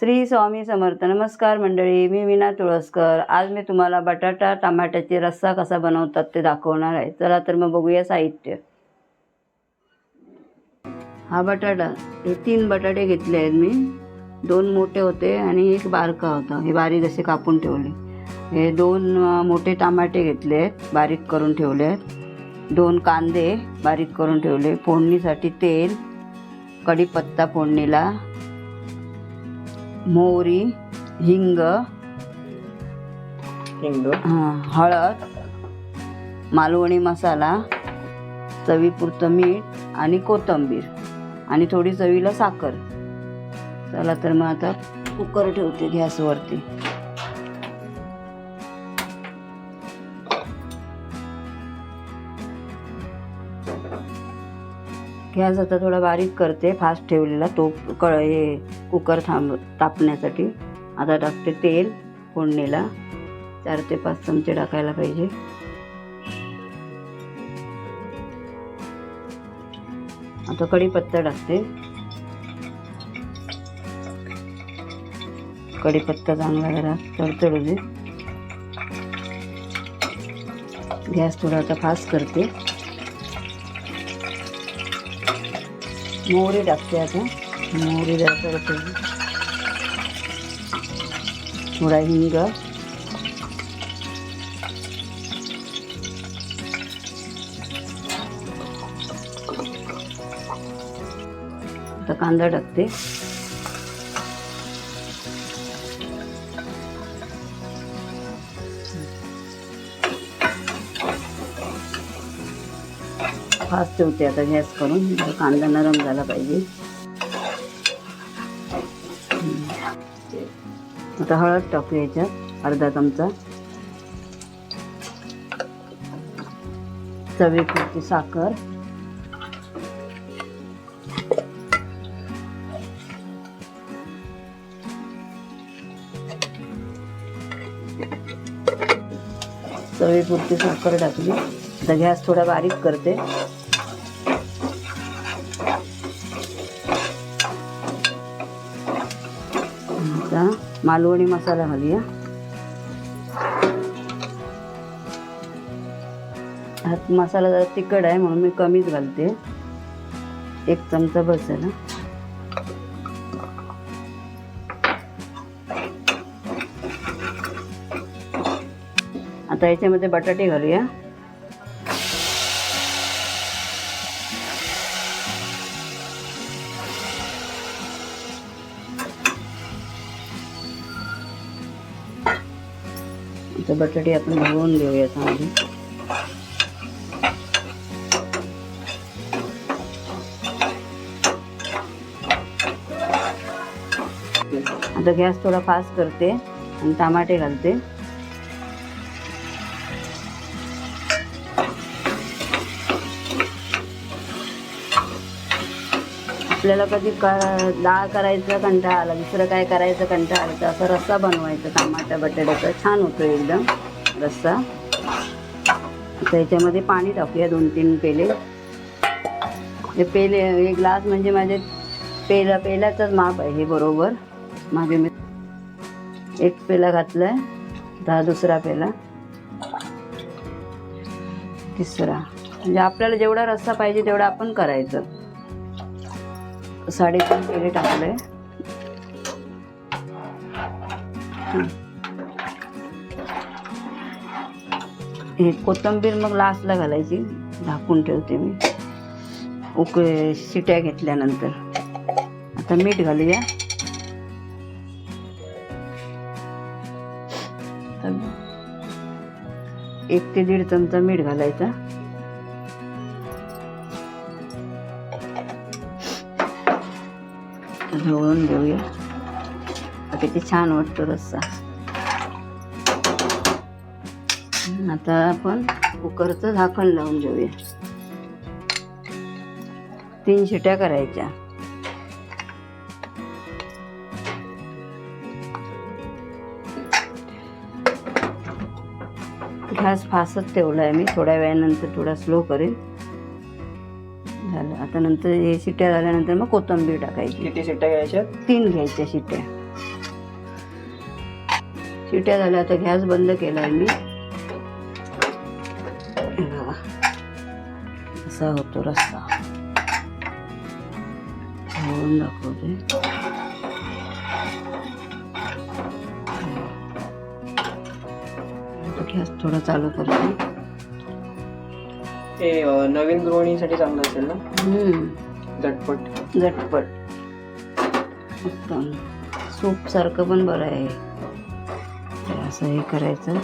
श्री स्वामी समर्थ. नमस्कार मंडळी, मी वीणा तुळसकर. आज मी तुम्हाला बटाटा टमाट्याची रस्सा कसा बनवतात ते दाखवणार आहे. चला तर मग बघूया साहित्य. हा बटाटा, हे 3 बटाटे घेतले आहेत मी. 2 मोठे होते आणि एक बारका होता, हे बारीक असे कापून ठेवले. हे 2 मोठे टमाटे घेतले आहेत, बारीक करून ठेवले आहेत. 2 कांदे बारीक करून ठेवले. फोडणीसाठी तेल, कढीपत्ता फोडणीला, मोहरी, हिंग, हळद, मालवणी मसाला, चवीपुरतं मीठ आणि कोथिंबीर आणि थोडी चवीला साखर. चला तर मग आता कुकर ठेवते गॅसवरती. गॅस आता थोडा बारीक करते, फास्ट ठेवलेला तो हे कुकर तापण्यासाठी. आता टाकते तेल फोडणीला. 4 ते 5 चमचे टाकायला पाहिजे. आता कढीपत्ता टाकते. कढीपत्ता चांगला जरा तडतडू दे. गॅस थोडा आता फास्ट करते. मोहरी टाकते. आता मोहरी जरा तडतडली. थोडा हिंग, आता कांदा टाकते. फास्ट ठेवते आता गॅस करून. कांदा नरम झाला पाहिजे. आता हळद टाकू याच्यात, अर्धा चमचा. चवीपुरती साखर, चवीपुरती साखर टाकली. आता गॅस थोडा बारीक करते. आता मालवणी मसाला घालूया. हा मसाला जरा तिखट आहे म्हणून मी कमीच घालते. 1 चमचा बस झाला. आता याच्यामध्ये बटाटे घालूया. आता बटाटे आपण भरवून घेऊया चांगली. आता गॅस थोडा फास्ट करते आणि टमाटे घालते. आपल्याला कधी डाळ करायचा कंटाळा आला, दुसरं काय करायचं कंटाळा आला तर असा रस्सा बनवायचा टमाटा बटाट्याचा. छान होतो एकदम रस्सा. आता याच्यामध्ये पाणी टाकूया. 2-3 पेले. हे पेले, 1 ग्लास म्हणजे माझे पेल्याचाच माप आहे हे बरोबर. मागे मी 1 पेला घातलाय. आता दुसरा पेला, तिसरा. म्हणजे आपल्याला जेवढा रस्सा पाहिजे तेवढा आपण करायचं. 3.5 पेले टाकलंय. हे कोथिंबीर मग लास्टला घालायची. झाकून ठेवते मी शिट्या घेतल्यानंतर. आता मीठ घालूया. 1 ते 1.5 चमचा मीठ घालायचा. ढवळून घेऊया. किती छान वाटतो रस्सा. आता आपण कुकरचं झाकण लावून घेऊया. 3 शिट्या करायच्या. गॅस फास्ट ठेवला आहे मी. थोड्या वेळानंतर थोडा स्लो करेन. झालं. आता नंतर हे शिट्ट्या झाल्यानंतर मग कोथिंबीर टाकायची. किती शिट्ट्या घ्यायच्या? 3 घ्यायच्या शिट्ट्या. शिट्या झाल्या. आता गॅस बंद केला आहे मी. असा होतो रस्सा. होऊन दाखवते. गॅस थोडा चालू करते. ते नवीन गृहिणीसाठी चांगलं असेल ना. झटपट झटपट उत्तम. सूप सारखं पण बरं आहे. तर असं हे करायचं.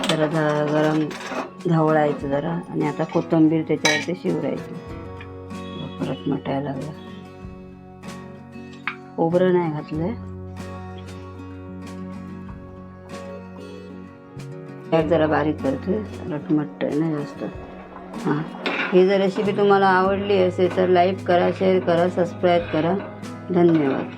जरा गरम ढवळायचं जरा. आणि आता कोथिंबीर त्याच्यावरती शिवरायची. परत मटायला लागला. खोबरं नाही घातलंय. गॅस जरा बारीक करते. रटमट आहे ना जास्त. हां, ही जर रेसिपी तुम्हाला आवडली असेल तर लाईक करा, शेअर करा, सबस्क्राईब करा. धन्यवाद.